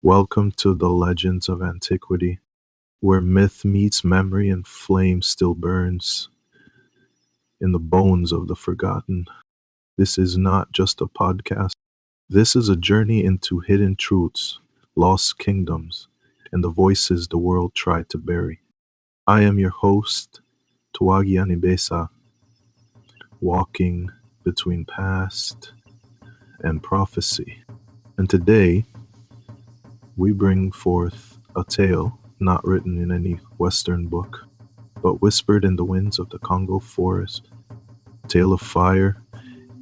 Welcome to the Legends of Antiquity, where myth meets memory and flame still burns in the bones of the forgotten. This is not just a podcast. This is a journey into hidden truths, lost kingdoms, and the voices the world tried to bury. I am your host, tewagī ānibesa, walking between past and prophecy. And today, we bring forth a tale not written in any Western book, but whispered in the winds of the Congo forest. A tale of fire,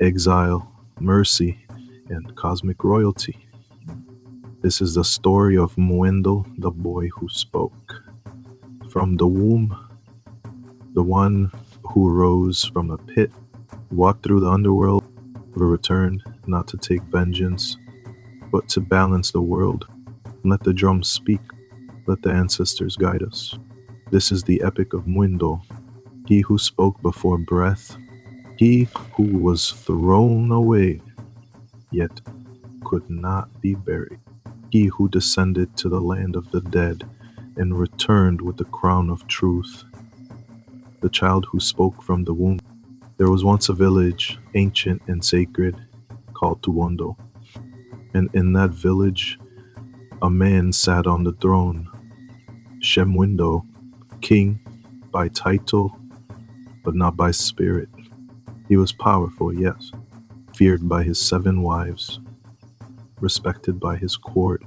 exile, mercy, and cosmic royalty. This is the story of Mwindo, the boy who spoke. From the womb, the one who rose from a pit, walked through the underworld, but returned not to take vengeance, but to balance the world. Let the drums speak, let the ancestors guide us. This is the epic of Mwindo, he who spoke before breath, he who was thrown away, yet could not be buried, he who descended to the land of the dead and returned with the crown of truth, the child who spoke from the womb. There was once a village, ancient and sacred, called Mwindo, and in that village a man sat on the throne, Mwindo, king by title, but not by spirit. He was powerful, yes, feared by his 7 wives, respected by his court.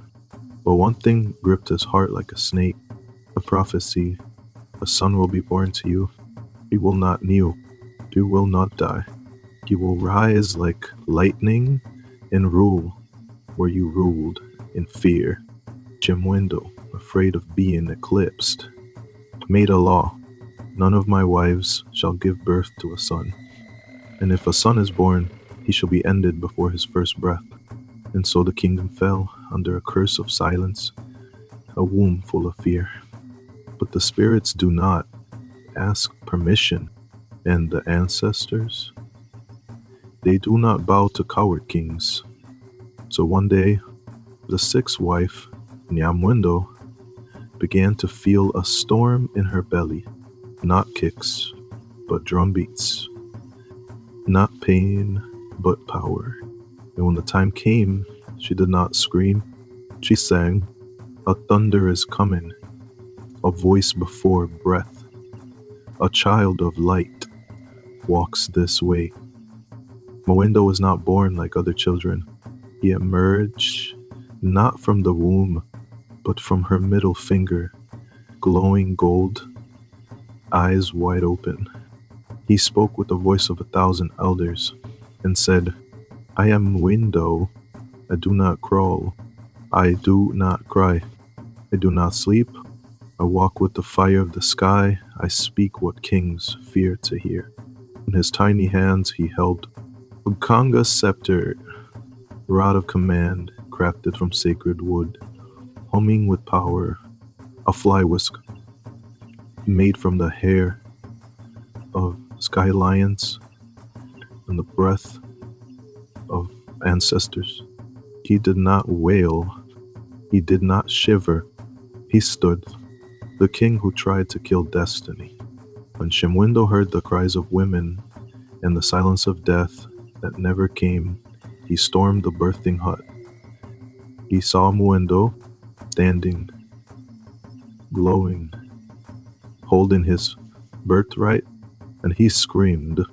But one thing gripped his heart like a snake, a prophecy: a son will be born to you. He will not kneel, he will not die. He will rise like lightning and rule where you ruled in fear. Mwindo, afraid of being eclipsed, made a law: none of my wives shall give birth to a son, and if a son is born, he shall be ended before his first breath. And so the kingdom fell under a curse of silence, a womb full of fear. But the spirits do not ask permission, and the ancestors, they do not bow to coward kings. So one day, the 6th wife, Mwindo, began to feel a storm in her belly, not kicks, but drum beats, not pain, but power. And when the time came, she did not scream, she sang, "A thunder is coming, a voice before breath, a child of light walks this way." Mwindo was not born like other children. He emerged not from the womb, but from her middle finger, glowing gold, eyes wide open. He spoke with the voice of 1,000 elders and said, "I am Mwindo. I do not crawl. I do not cry. I do not sleep. I walk with the fire of the sky. I speak what kings fear to hear." In his tiny hands he held a conga scepter, rod of command crafted from sacred wood, humming with power, a fly whisk made from the hair of sky lions and the breath of ancestors. He did not wail, he did not shiver, he stood, the king who tried to kill destiny. When Mwindo heard the cries of women and the silence of death that never came, he stormed the birthing hut. He saw Mwindo standing, glowing, holding his birthright, and he screamed,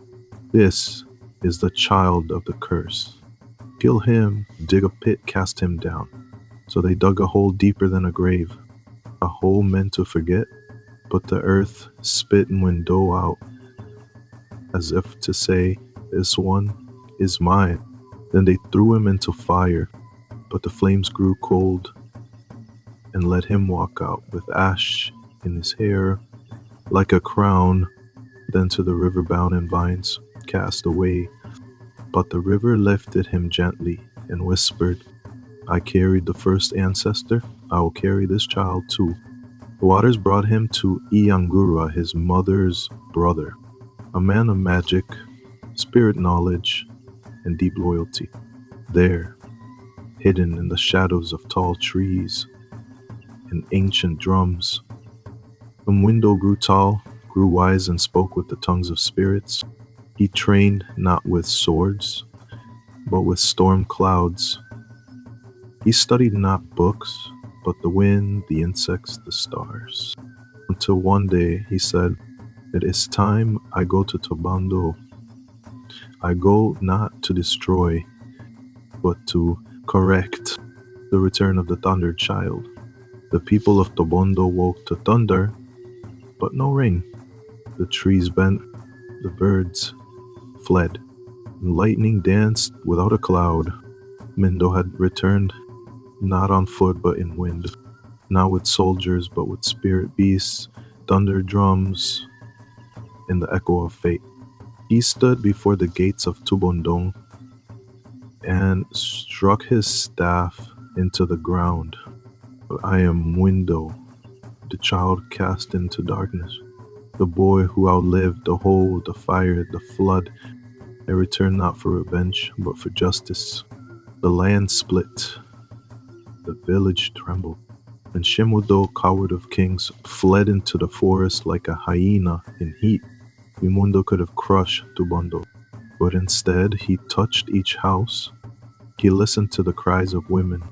"This is the child of the curse. Kill him, dig a pit, cast him down." So they dug a hole deeper than a grave, a hole meant to forget, but the earth spit Mwindo out, as if to say, "This one is mine." Then they threw him into fire, but the flames grew cold and let him walk out with ash in his hair like a crown, then to the river bound in vines cast away. But the river lifted him gently and whispered, "I carried the first ancestor, I will carry this child too." The waters brought him to Iangura, his mother's brother, a man of magic, spirit knowledge, and deep loyalty. There, hidden in the shadows of tall trees and ancient drums. Mwindo grew tall, grew wise, and spoke with the tongues of spirits. He trained not with swords, but with storm clouds. He studied not books, but the wind, the insects, the stars. Until one day he said, "It is time I go to Tobando. I go not to destroy, but to correct the return of the Thunder Child." The people of Tobondo woke to thunder, but no rain. The trees bent, the birds fled, and lightning danced without a cloud. Mwindo had returned, not on foot but in wind, not with soldiers but with spirit beasts, thunder drums, and the echo of fate. He stood before the gates of Tubondong and struck his staff into the ground. "I am Mwindo, the child cast into darkness, the boy who outlived the hole, the fire, the flood. I return not for revenge, but for justice." The land split, the village trembled, and Shimudo, coward of kings, fled into the forest like a hyena in heat. Mwindo could have crushed Tubondo, but instead he touched each house. He listened to the cries of women.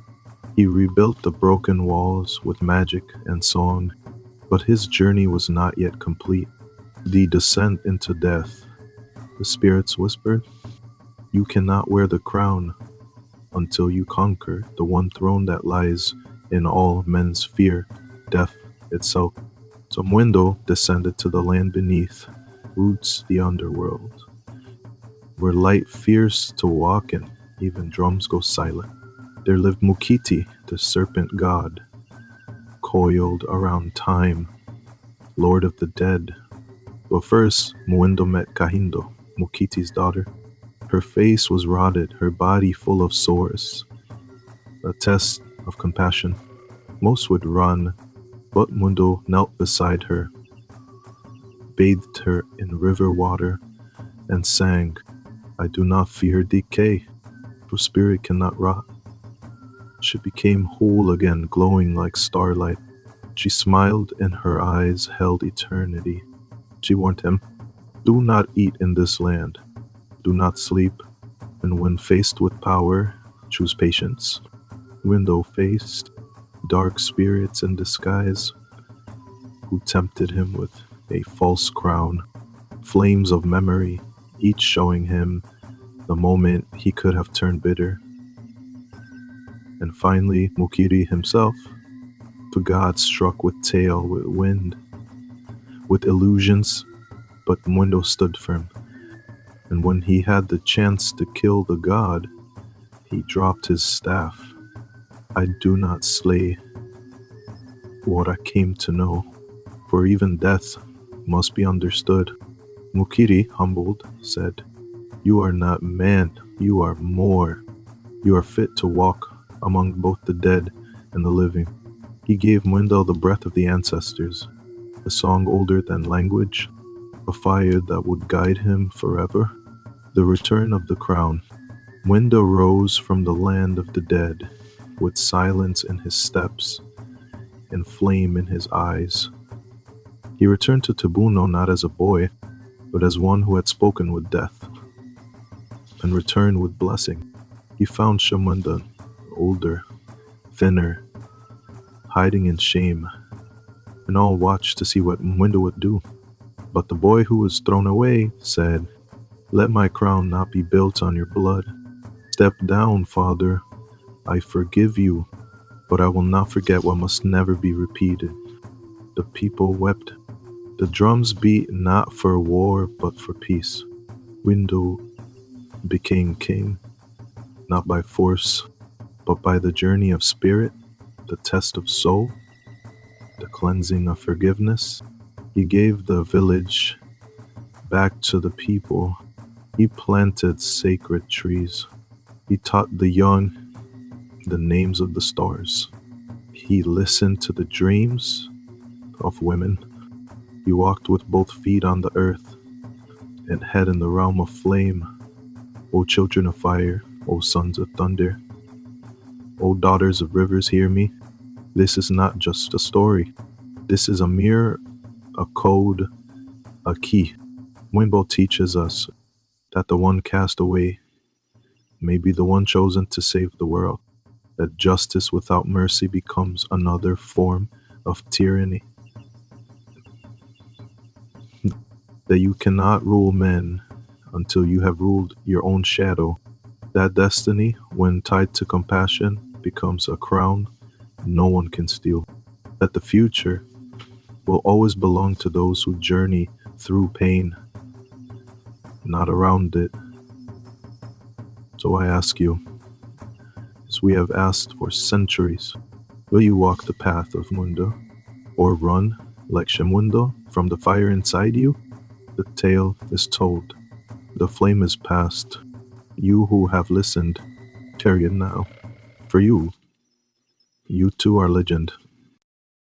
He rebuilt the broken walls with magic and song, but his journey was not yet complete. The descent into death. The spirits whispered, "You cannot wear the crown until you conquer the one throne that lies in all men's fear, death itself." So Mwindo descended to the land beneath, roots the underworld, where light fears to walk in, even drums go silent. There lived Mukiti, the serpent god, coiled around time, lord of the dead. But first, Mwindo met Kahindo, Mukiti's daughter. Her face was rotted, her body full of sores, a test of compassion. Most would run, but Mwindo knelt beside her, bathed her in river water, and sang, "I do not fear decay, for spirit cannot rot." She became whole again, glowing like starlight. She smiled and her eyes held eternity. She warned him, "Do not eat in this land. Do not sleep. And when faced with power, choose patience." Mwindo faced dark spirits in disguise who tempted him with a false crown, flames of memory, each showing him the moment he could have turned bitter. And finally, Mukiri himself, the god struck with tail, with wind, with illusions, but Mwindo stood firm. And when he had the chance to kill the god, he dropped his staff. "I do not slay what I came to know, for even death must be understood." Mukiri, humbled, said, "You are not man, you are more. You are fit to walk among both the dead and the living." He gave Mwindo the breath of the ancestors, a song older than language, a fire that would guide him forever. The return of the crown. Mwindo rose from the land of the dead, with silence in his steps and flame in his eyes. He returned to Tabuno not as a boy, but as one who had spoken with death, and returned with blessing. He found Shamundan, older, thinner, hiding in shame, and all watched to see what Mwindo would do. But the boy who was thrown away said, "Let my crown not be built on your blood. Step down, father. I forgive you, but I will not forget what must never be repeated." The people wept. The drums beat not for war, but for peace. Mwindo became king, not by force, but by the journey of spirit, the test of soul, the cleansing of forgiveness. He gave the village back to the people. He planted sacred trees. He taught the young the names of the stars. He listened to the dreams of women. He walked with both feet on the earth and head in the realm of flame. O children of fire, O sons of thunder. O daughters of rivers, hear me. This is not just a story. This is a mirror, a code, a key. Mwindo teaches us that the one cast away may be the one chosen to save the world, that justice without mercy becomes another form of tyranny, that you cannot rule men until you have ruled your own shadow. That destiny, when tied to compassion, becomes a crown no one can steal. That the future will always belong to those who journey through pain, not around it. So I ask you, as we have asked for centuries, will you walk the path of Mwindo, or run like Mwindo from the fire inside you? The tale is told, the flame is past. You who have listened, carry it now. For you too are legend.